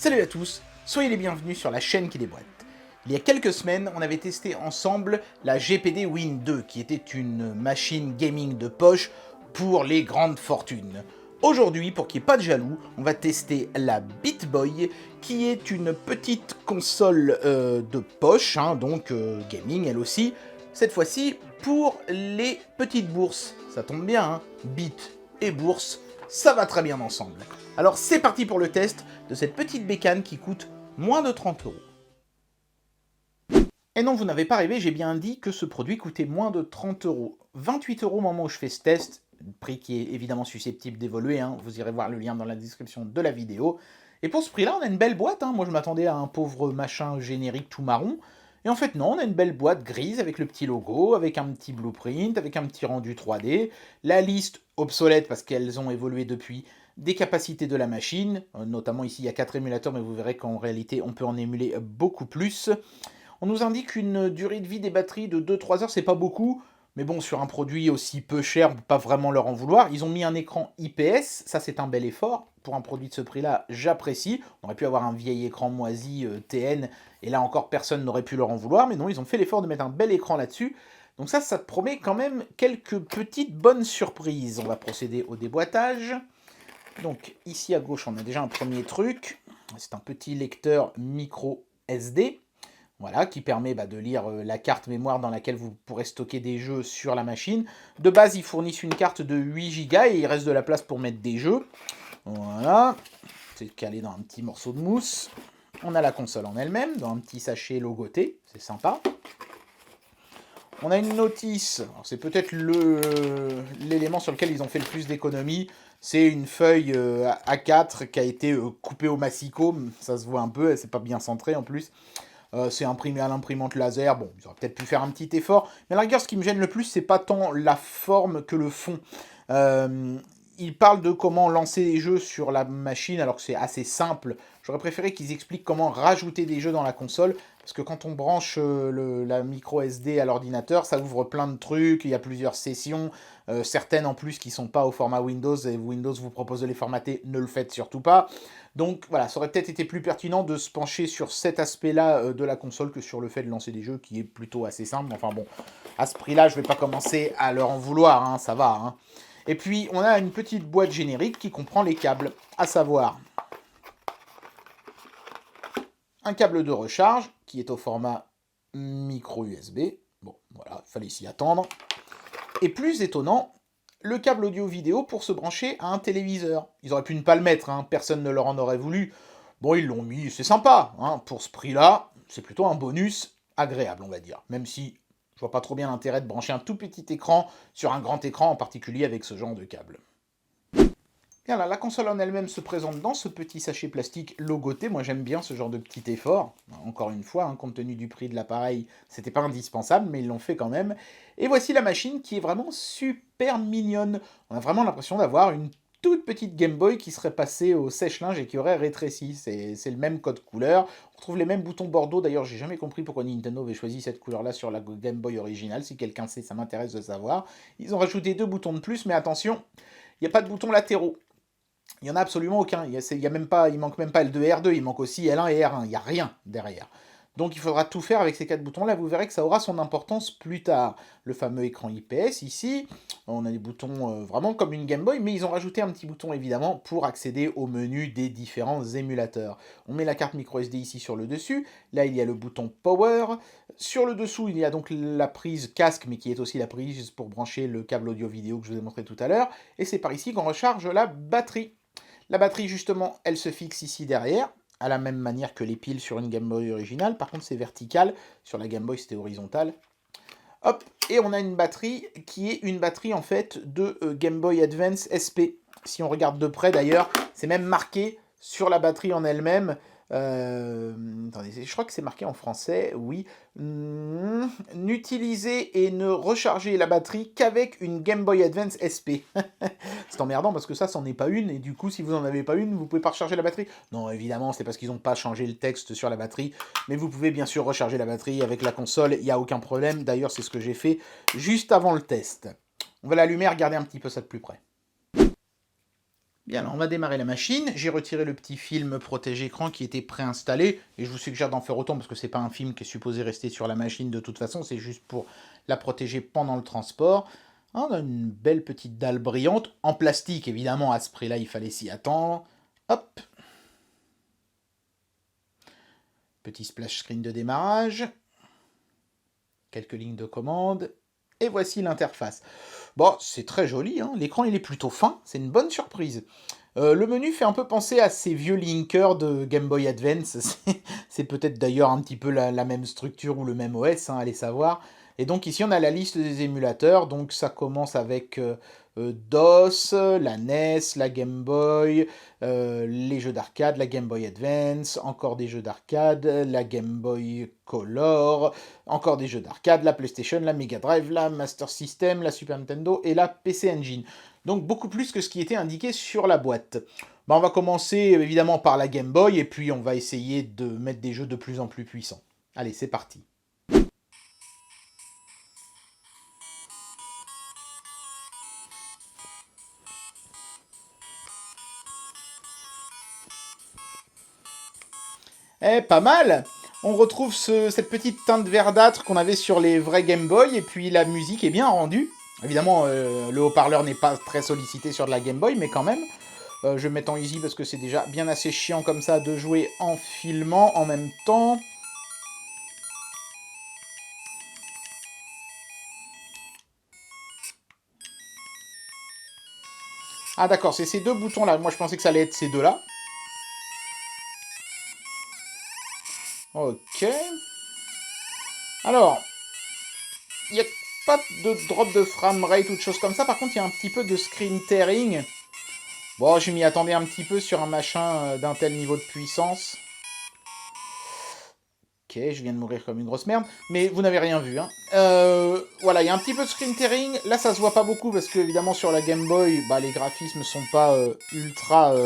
Salut à tous, soyez les bienvenus sur la chaîne qui déboîte. Il y a quelques semaines, on avait testé ensemble la GPD Win 2, qui était une machine gaming de poche pour les grandes fortunes. Aujourd'hui, pour qu'il n'y ait pas de jaloux, on va tester la BitBoy, qui est une petite console de poche, donc gaming elle aussi, cette fois-ci pour les petites bourses. Ça tombe bien, Bit et bourse, ça va très bien ensemble. Alors c'est parti pour le test de cette petite bécane qui coûte moins de 30 euros. Et non, vous n'avez pas rêvé, j'ai bien dit que ce produit coûtait moins de 30 euros. 28 euros au moment où je fais ce test, prix qui est évidemment susceptible d'évoluer, vous irez voir le lien dans la description de la vidéo. Et pour ce prix-là, on a une belle boîte, moi je m'attendais à un pauvre machin générique tout marron. Et en fait non, on a une belle boîte grise avec le petit logo, avec un petit blueprint, avec un petit rendu 3D, la liste obsolète parce qu'elles ont évolué depuis, des capacités de la machine, notamment ici il y a 4 émulateurs, mais vous verrez qu'en réalité on peut en émuler beaucoup plus. On nous indique une durée de vie des batteries de 2-3 heures, c'est pas beaucoup, mais bon, sur un produit aussi peu cher, on peut pas vraiment leur en vouloir. Ils ont mis un écran IPS, ça c'est un bel effort. Pour un produit de ce prix-là, j'apprécie. On aurait pu avoir un vieil écran moisi TN, et là encore personne n'aurait pu leur en vouloir, mais non, ils ont fait l'effort de mettre un bel écran là-dessus. Donc ça te promet quand même quelques petites bonnes surprises. On va procéder au déboîtage. Donc ici à gauche, on a déjà un premier truc. C'est un petit lecteur micro SD. Voilà, qui permet de lire la carte mémoire dans laquelle vous pourrez stocker des jeux sur la machine. De base, ils fournissent une carte de 8 Go et il reste de la place pour mettre des jeux. Voilà, c'est calé dans un petit morceau de mousse. On a la console en elle-même, dans un petit sachet logoté, c'est sympa. On a une notice, c'est peut-être l'élément sur lequel ils ont fait le plus d'économies. C'est une feuille A4 qui a été coupée au massicot, ça se voit un peu, c'est pas bien centré en plus. C'est imprimé à l'imprimante laser, bon, ils auraient peut-être pu faire un petit effort. Mais à la rigueur, ce qui me gêne le plus, c'est pas tant la forme que le fond. Ils parlent de comment lancer les jeux sur la machine, alors que c'est assez simple. J'aurais préféré qu'ils expliquent comment rajouter des jeux dans la console, parce que quand on branche la micro SD à l'ordinateur, ça ouvre plein de trucs, il y a plusieurs sessions, certaines en plus qui sont pas au format Windows, et Windows vous propose de les formater, ne le faites surtout pas. Donc voilà, ça aurait peut-être été plus pertinent de se pencher sur cet aspect-là de la console que sur le fait de lancer des jeux, qui est plutôt assez simple. Enfin bon, à ce prix-là, je vais pas commencer à leur en vouloir, ça va. Et puis, on a une petite boîte générique qui comprend les câbles, à savoir un câble de recharge qui est au format micro USB. Bon, voilà, fallait s'y attendre. Et plus étonnant, le câble audio-vidéo pour se brancher à un téléviseur. Ils auraient pu ne pas le mettre, personne ne leur en aurait voulu. Bon, ils l'ont mis, c'est sympa. Pour ce prix-là, c'est plutôt un bonus agréable, on va dire. Même si je vois pas trop bien l'intérêt de brancher un tout petit écran sur un grand écran, en particulier avec ce genre de câble. Bien là, la console en elle-même se présente dans ce petit sachet plastique logoté. Moi j'aime bien ce genre de petit effort. Encore une fois, compte tenu du prix de l'appareil, c'était pas indispensable, mais ils l'ont fait quand même. Et voici la machine qui est vraiment super mignonne. On a vraiment l'impression d'avoir une toute petite Game Boy qui serait passée au sèche-linge et qui aurait rétréci. C'est le même code couleur. On retrouve les mêmes boutons bordeaux. D'ailleurs, j'ai jamais compris pourquoi Nintendo avait choisi cette couleur-là sur la Game Boy originale. Si quelqu'un sait, ça m'intéresse de savoir. Ils ont rajouté 2 boutons de plus, mais attention, il n'y a pas de boutons latéraux. Il n'y en a absolument aucun. Il manque même pas L2 et R2, il manque aussi L1 et R1. Il n'y a rien derrière. Donc il faudra tout faire avec ces 4 boutons-là. Vous verrez que ça aura son importance plus tard. Le fameux écran IPS ici. On a des boutons vraiment comme une Game Boy, mais ils ont rajouté un petit bouton évidemment pour accéder au menu des différents émulateurs. On met la carte microSD ici sur le dessus. Là il y a le bouton Power. Sur le dessous il y a donc la prise casque, mais qui est aussi la prise pour brancher le câble audio-vidéo que je vous ai montré tout à l'heure. Et c'est par ici qu'on recharge la batterie. La batterie justement, elle se fixe ici derrière, à la même manière que les piles sur une Game Boy originale. Par contre, c'est vertical. Sur la Game Boy, c'était horizontal. Hop, et on a une batterie qui est une batterie en fait de Game Boy Advance SP. Si on regarde de près d'ailleurs, c'est même marqué sur la batterie en elle-même. Attendez, je crois que c'est marqué en français, oui. N'utilisez et ne rechargez la batterie qu'avec une Game Boy Advance SP. C'est emmerdant parce que ça, c'en est pas une, et du coup, si vous n'en avez pas une, vous pouvez pas recharger la batterie. Non, évidemment, c'est parce qu'ils n'ont pas changé le texte sur la batterie, mais vous pouvez bien sûr recharger la batterie avec la console, il n'y a aucun problème. D'ailleurs, c'est ce que j'ai fait juste avant le test. On va l'allumer et regarder un petit peu ça de plus près. Bien, alors on va démarrer la machine. J'ai retiré le petit film protège-écran qui était préinstallé. Et je vous suggère d'en faire autant parce que c'est pas un film qui est supposé rester sur la machine de toute façon. C'est juste pour la protéger pendant le transport. On a une belle petite dalle brillante. En plastique, évidemment, à ce prix-là, il fallait s'y attendre. Hop. Petit splash screen de démarrage. Quelques lignes de commande. Et voici l'interface. Bon, c'est très joli, hein. L'écran il est plutôt fin, c'est une bonne surprise. Le menu fait un peu penser à ces vieux linkers de Game Boy Advance. C'est peut-être d'ailleurs un petit peu la même structure ou le même OS, hein, allez savoir. Et donc ici on a la liste des émulateurs. Donc ça commence avec DOS, la NES, la Game Boy, les jeux d'arcade, la Game Boy Advance, encore des jeux d'arcade, la Game Boy Color, encore des jeux d'arcade, la PlayStation, la Mega Drive, la Master System, la Super Nintendo et la PC Engine. Donc beaucoup plus que ce qui était indiqué sur la boîte. On va commencer évidemment par la Game Boy et puis on va essayer de mettre des jeux de plus en plus puissants. Allez, c'est parti. Eh, pas mal. On retrouve cette petite teinte verdâtre qu'on avait sur les vrais Game Boy, et puis la musique est bien rendue. Évidemment, le haut-parleur n'est pas très sollicité sur de la Game Boy, mais quand même. Je vais mettre en easy parce que c'est déjà bien assez chiant comme ça de jouer en filmant en même temps. Ah d'accord, c'est ces deux boutons-là. Moi, je pensais que ça allait être ces deux-là. Ok. Alors, il n'y a pas de drop de framerate ou de choses comme ça. Par contre, il y a un petit peu de screen tearing. Bon, je m'y attendais un petit peu sur un machin d'un tel niveau de puissance. Ok, je viens de mourir comme une grosse merde. Mais vous n'avez rien vu, hein. Voilà, il y a un petit peu de screen tearing. Là, ça se voit pas beaucoup parce que, évidemment, sur la Game Boy, bah, les graphismes sont pas ultra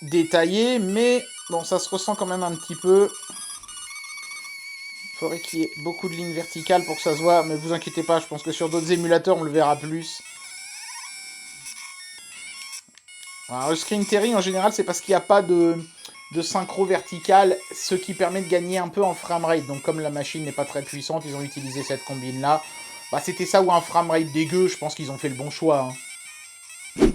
détaillés. Mais bon, ça se ressent quand même un petit peu. Il faudrait qu'il y ait beaucoup de lignes verticales pour que ça se voit. Mais vous inquiétez pas, je pense que sur d'autres émulateurs, on le verra plus. Alors, le screen tearing, en général, c'est parce qu'il n'y a pas de synchro vertical, ce qui permet de gagner un peu en framerate. Donc comme la machine n'est pas très puissante, ils ont utilisé cette combine-là. Bah, c'était ça ou un framerate dégueu, je pense qu'ils ont fait le bon choix. Hein.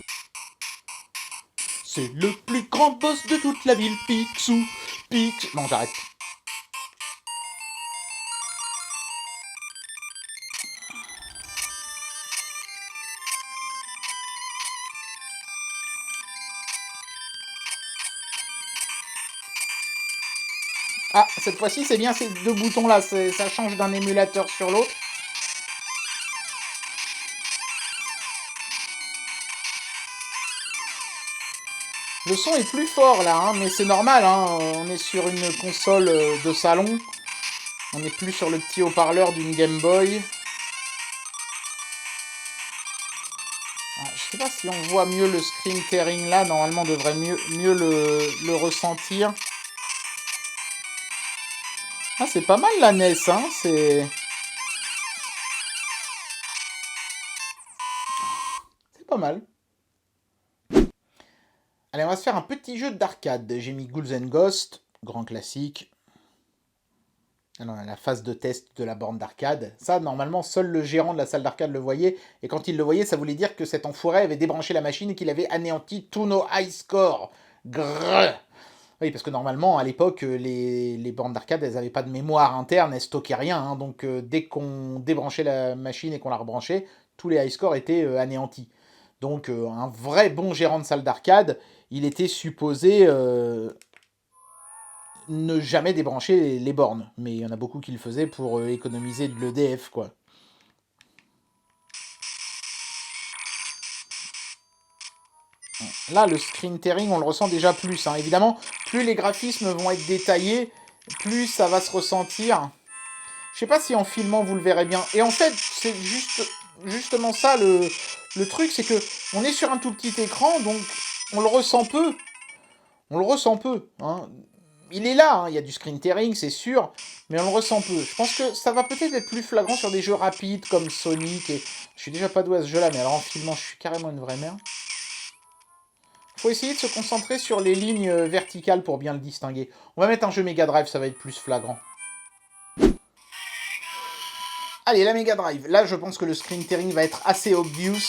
C'est le plus grand boss de toute la ville, Picsou. Non, j'arrête. Ah, cette fois-ci, c'est bien ces deux boutons-là. Ça change d'un émulateur sur l'autre. Le son est plus fort là, hein, mais c'est normal, hein, on est sur une console de salon. On n'est plus sur le petit haut-parleur d'une Game Boy. Ah, je sais pas si on voit mieux le screen tearing là, normalement on devrait mieux le ressentir. Ah, c'est pas mal la NES, hein, c'est pas mal. Allez, on va se faire un petit jeu d'arcade. J'ai mis Ghouls and Ghosts, grand classique. Alors, la phase de test de la borne d'arcade. Ça, normalement, seul le gérant de la salle d'arcade le voyait. Et quand il le voyait, ça voulait dire que cet enfoiré avait débranché la machine et qu'il avait anéanti tous nos high scores. Grrr. Oui, parce que normalement, à l'époque, les bornes d'arcade, elles n'avaient pas de mémoire interne, elles stockaient rien. Hein. Donc, dès qu'on débranchait la machine et qu'on la rebranchait, tous les high scores étaient anéantis. Donc, un vrai bon gérant de salle d'arcade, il était supposé ne jamais débrancher les bornes. Mais il y en a beaucoup qui le faisaient pour économiser de l'EDF, quoi. Là, le screen tearing, on le ressent déjà plus. Hein. Évidemment, plus les graphismes vont être détaillés, plus ça va se ressentir. Je sais pas si en filmant vous le verrez bien. Et en fait, c'est justement ça le truc, c'est que on est sur un tout petit écran, donc on le ressent peu. On le ressent peu. Hein. Il est là, hein, il y a du screen tearing, c'est sûr, mais on le ressent peu. Je pense que ça va peut-être être plus flagrant sur des jeux rapides comme Sonic. Et je suis déjà pas doué à ce jeu-là, mais alors en filmant, je suis carrément une vraie merde. faut essayer de se concentrer sur les lignes verticales pour bien le distinguer. On va mettre un jeu Mega Drive, ça va être plus flagrant. Allez, la Mega Drive. Là, je pense que le screen tearing va être assez obvious.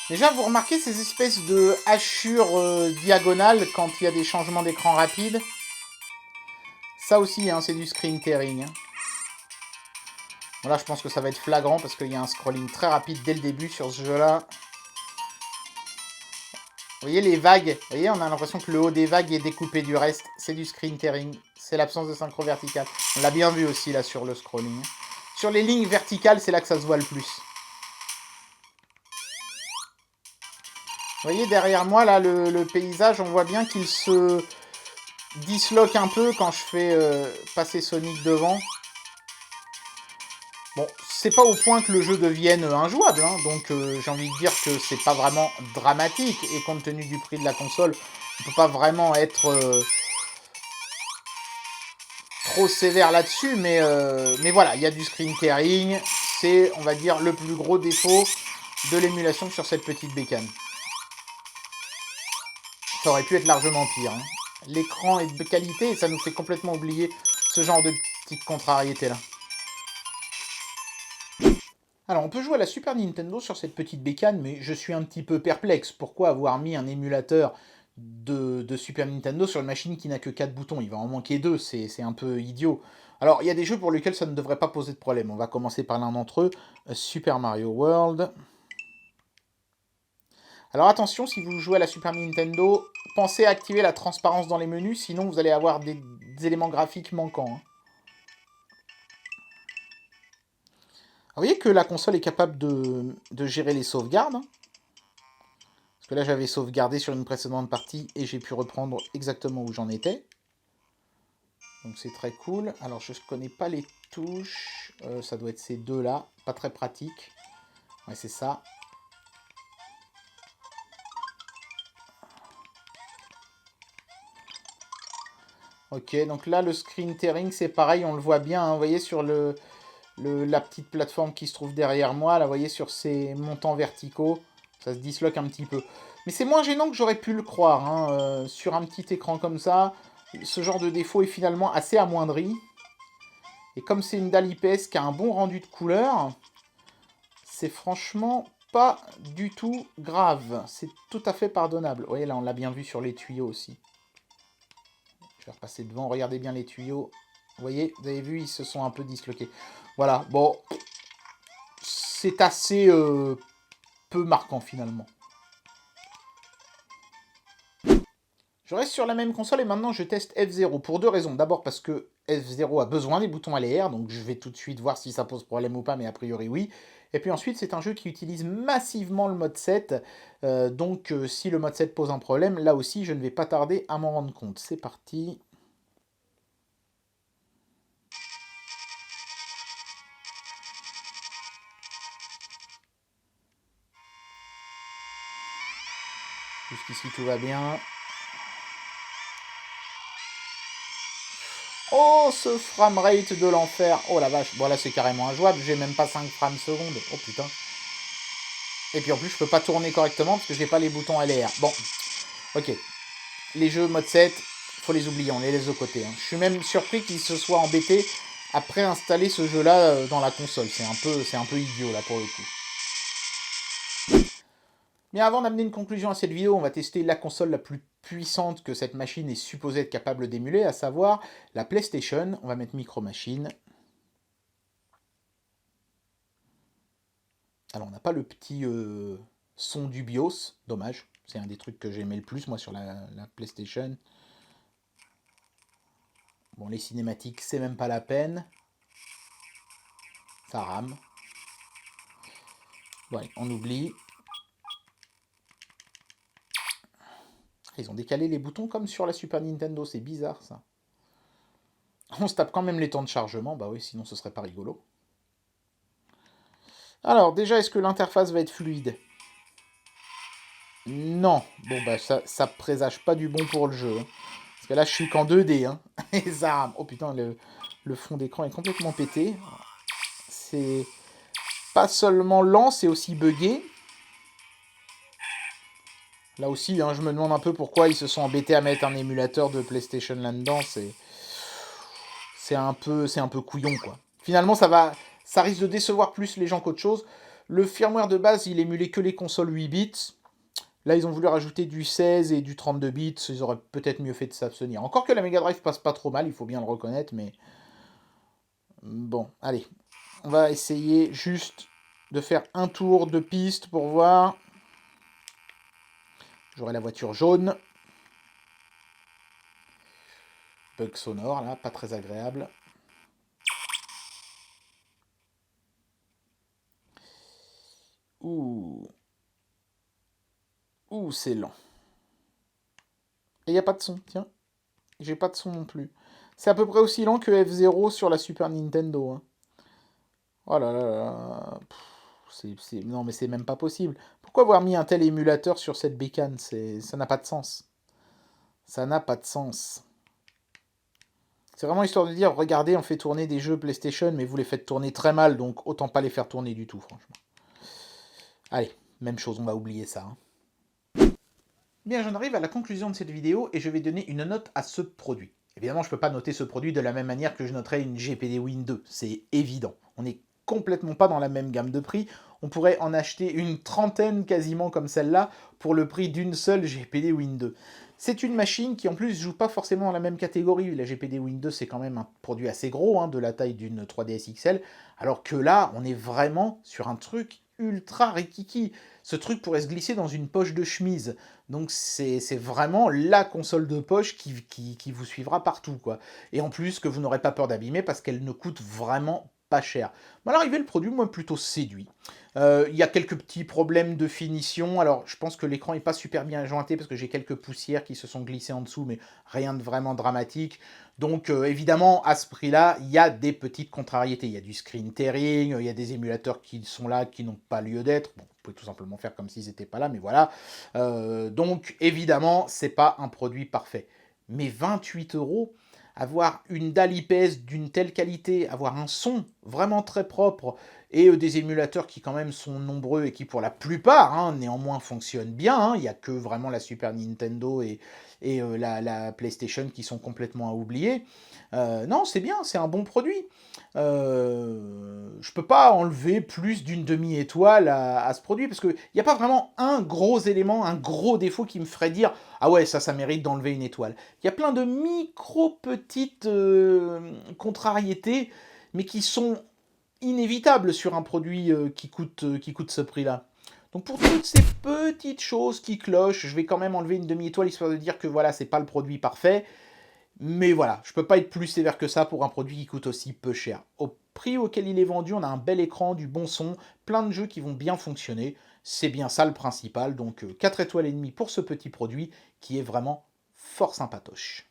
Déjà, vous remarquez ces espèces de hachures diagonales quand il y a des changements d'écran rapides. Ça aussi, hein, c'est du screen tearing. Hein. Bon, là, je pense que ça va être flagrant parce qu'il y a un scrolling très rapide dès le début sur ce jeu-là. Vous voyez les vagues? Vous voyez, on a l'impression que le haut des vagues est découpé du reste. C'est du screen tearing. C'est l'absence de synchro vertical. On l'a bien vu aussi, là, sur le scrolling. Sur les lignes verticales, c'est là que ça se voit le plus. Vous voyez, derrière moi, là, le paysage, on voit bien qu'il se disloque un peu quand je fais passer Sonic devant. Bon, c'est pas au point que le jeu devienne injouable, hein, donc j'ai envie de dire que c'est pas vraiment dramatique, et compte tenu du prix de la console, on peut pas vraiment être trop sévère là-dessus, mais voilà, il y a du screen tearing, c'est, on va dire, le plus gros défaut de l'émulation sur cette petite bécane. Ça aurait pu être largement pire. Hein. L'écran est de qualité et ça nous fait complètement oublier ce genre de petites contrariétés-là. Alors, on peut jouer à la Super Nintendo sur cette petite bécane, mais je suis un petit peu perplexe. Pourquoi avoir mis un émulateur de Super Nintendo sur une machine qui n'a que 4 boutons? Il va en manquer 2, c'est un peu idiot. Alors, il y a des jeux pour lesquels ça ne devrait pas poser de problème. On va commencer par l'un d'entre eux, Super Mario World. Alors attention, si vous jouez à la Super Nintendo, pensez à activer la transparence dans les menus, sinon vous allez avoir des éléments graphiques manquants. Hein. Vous voyez que la console est capable de gérer les sauvegardes. Hein. Parce que là, j'avais sauvegardé sur une précédente partie et j'ai pu reprendre exactement où j'en étais. Donc c'est très cool. Alors je ne connais pas les touches. Ça doit être ces deux-là. Pas très pratique. Ouais, c'est ça. Ok, donc là, le screen tearing, c'est pareil. On le voit bien. Hein, vous voyez sur la petite plateforme qui se trouve derrière moi. Là, vous voyez sur ces montants verticaux. Ça se disloque un petit peu. Mais c'est moins gênant que j'aurais pu le croire. Hein, sur un petit écran comme ça, ce genre de défaut est finalement assez amoindri. Et comme c'est une dalle IPS qui a un bon rendu de couleur, c'est franchement pas du tout grave. C'est tout à fait pardonnable. Vous voyez, là, on l'a bien vu sur les tuyaux aussi. Je vais repasser devant. Regardez bien les tuyaux. Vous voyez, vous avez vu, ils se sont un peu disloqués. Voilà, bon. C'est assez peu marquant, finalement. Je reste sur la même console et maintenant je teste F0 pour deux raisons. D'abord parce que F0 a besoin des boutons LR, donc je vais tout de suite voir si ça pose problème ou pas, mais a priori oui. Et puis ensuite, c'est un jeu qui utilise massivement le mode 7, donc si le mode 7 pose un problème, là aussi je ne vais pas tarder à m'en rendre compte. C'est parti. Jusqu'ici tout va bien. Oh, ce framerate de l'enfer. Oh la vache. Bon, là, c'est carrément injouable. J'ai même pas 5 frames secondes. Oh putain. Et puis en plus, je peux pas tourner correctement parce que j'ai pas les boutons LR. Bon, ok. Les jeux mode 7, faut les oublier. On les laisse de côté. Hein. Je suis même surpris qu'ils se soient embêtés à préinstaller ce jeu-là dans la console. C'est un peu idiot, là, pour le coup. Mais avant d'amener une conclusion à cette vidéo, on va tester la console la plus puissante que cette machine est supposée être capable d'émuler, à savoir la PlayStation. On va mettre Micro Machine. Alors, on n'a pas le petit son du BIOS, dommage. C'est un des trucs que j'aimais le plus, moi, sur la PlayStation. Bon, les cinématiques, c'est même pas la peine. Ça rame. Bon, allez, on oublie. Ils ont décalé les boutons comme sur la Super Nintendo, c'est bizarre ça. On se tape quand même les temps de chargement, bah oui, sinon ce serait pas rigolo. Alors, déjà, est-ce que l'interface va être fluide? Non. Bon, bah ça présage pas du bon pour le jeu. Hein. Parce que là, je suis qu'en 2D. Hein. Et ça rame. Oh putain, le fond d'écran est complètement pété. C'est pas seulement lent, c'est aussi buggé. Là aussi, hein, je me demande un peu pourquoi ils se sont embêtés à mettre un émulateur de PlayStation là-dedans. C'est un peu couillon, quoi. Finalement, ça risque de décevoir plus les gens qu'autre chose. Le firmware de base, il émulait que les consoles 8 bits. Là, ils ont voulu rajouter du 16 et du 32 bits. Ils auraient peut-être mieux fait de s'abstenir. Encore que la Mega Drive passe pas trop mal, il faut bien le reconnaître, mais... Bon, allez. On va essayer juste de faire un tour de piste pour voir. J'aurai la voiture jaune. Bug sonore, là, pas très agréable. Ouh. Ouh, c'est lent. Et il n'y a pas de son, tiens. J'ai pas de son non plus. C'est à peu près aussi lent que F-Zero sur la Super Nintendo. Hein. Oh là là là. Non, mais c'est même pas possible. Pourquoi avoir mis un tel émulateur sur cette bécane? Ça n'a pas de sens. Ça n'a pas de sens. C'est vraiment histoire de dire, regardez, on fait tourner des jeux PlayStation, mais vous les faites tourner très mal, donc autant pas les faire tourner du tout, franchement. Allez, même chose, on va oublier ça. Hein. Bien, j'en arrive à la conclusion de cette vidéo et je vais donner une note à ce produit. Évidemment, je ne peux pas noter ce produit de la même manière que je noterais une GPD Win 2, c'est évident. On n'est complètement pas dans la même gamme de prix. On pourrait en acheter une trentaine quasiment comme celle-là pour le prix d'une seule GPD Win 2. C'est une machine qui en plus joue pas forcément dans la même catégorie. La GPD Win 2 c'est quand même un produit assez gros, hein, de la taille d'une 3DS XL, alors que là on est vraiment sur un truc ultra rikiki. Ce truc pourrait se glisser dans une poche de chemise. Donc c'est vraiment la console de poche qui vous suivra partout, quoi. Et en plus que vous n'aurez pas peur d'abîmer parce qu'elle ne coûte vraiment pas cher. Mais à l'arrivée, le produit, moi, plutôt séduit. Il y a quelques petits problèmes de finition. Alors, je pense que l'écran n'est pas super bien jointé parce que j'ai quelques poussières qui se sont glissées en dessous, mais rien de vraiment dramatique. Donc, évidemment, à ce prix-là, il y a des petites contrariétés. Il y a du screen tearing, il y a des émulateurs qui sont là, qui n'ont pas lieu d'être. Bon, vous pouvez tout simplement faire comme s'ils n'étaient pas là, mais voilà. Donc, évidemment, c'est pas un produit parfait. Mais 28 €, avoir une dalle IPS d'une telle qualité, avoir un son vraiment très propre et des émulateurs qui quand même sont nombreux et qui pour la plupart néanmoins fonctionnent bien, il n'y a que vraiment la Super Nintendo et la PlayStation qui sont complètement à oublier. Non, c'est bien, c'est un bon produit. Je peux pas enlever plus d'une demi-étoile à ce produit parce qu'il n'y a pas vraiment un gros élément, un gros défaut qui me ferait dire ah ouais, ça mérite d'enlever une étoile. Il y a plein de micro-petites contrariétés, mais qui sont inévitables sur un produit qui coûte ce prix-là. Donc pour toutes ces petites choses qui clochent, je vais quand même enlever une demi-étoile histoire de dire que voilà, c'est pas le produit parfait. Mais voilà, je peux pas être plus sévère que ça pour un produit qui coûte aussi peu cher. Au prix auquel il est vendu, on a un bel écran, du bon son, plein de jeux qui vont bien fonctionner. C'est bien ça le principal, donc 4 étoiles et demie pour ce petit produit qui est vraiment fort sympatoche.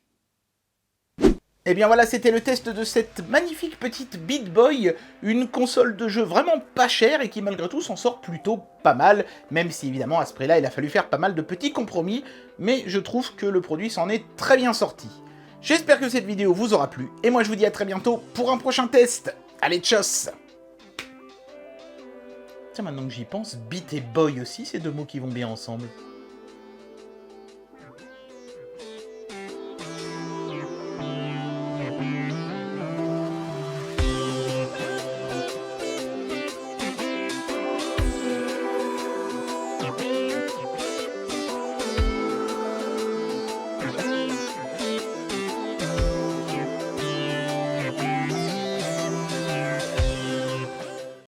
Et bien voilà, c'était le test de cette magnifique petite Beat Boy, une console de jeu vraiment pas chère et qui malgré tout s'en sort plutôt pas mal, même si évidemment à ce prix-là il a fallu faire pas mal de petits compromis, mais je trouve que le produit s'en est très bien sorti. J'espère que cette vidéo vous aura plu, et moi je vous dis à très bientôt pour un prochain test. Allez, tchuss! Tiens, maintenant que j'y pense, Beat et Boy aussi, c'est deux mots qui vont bien ensemble.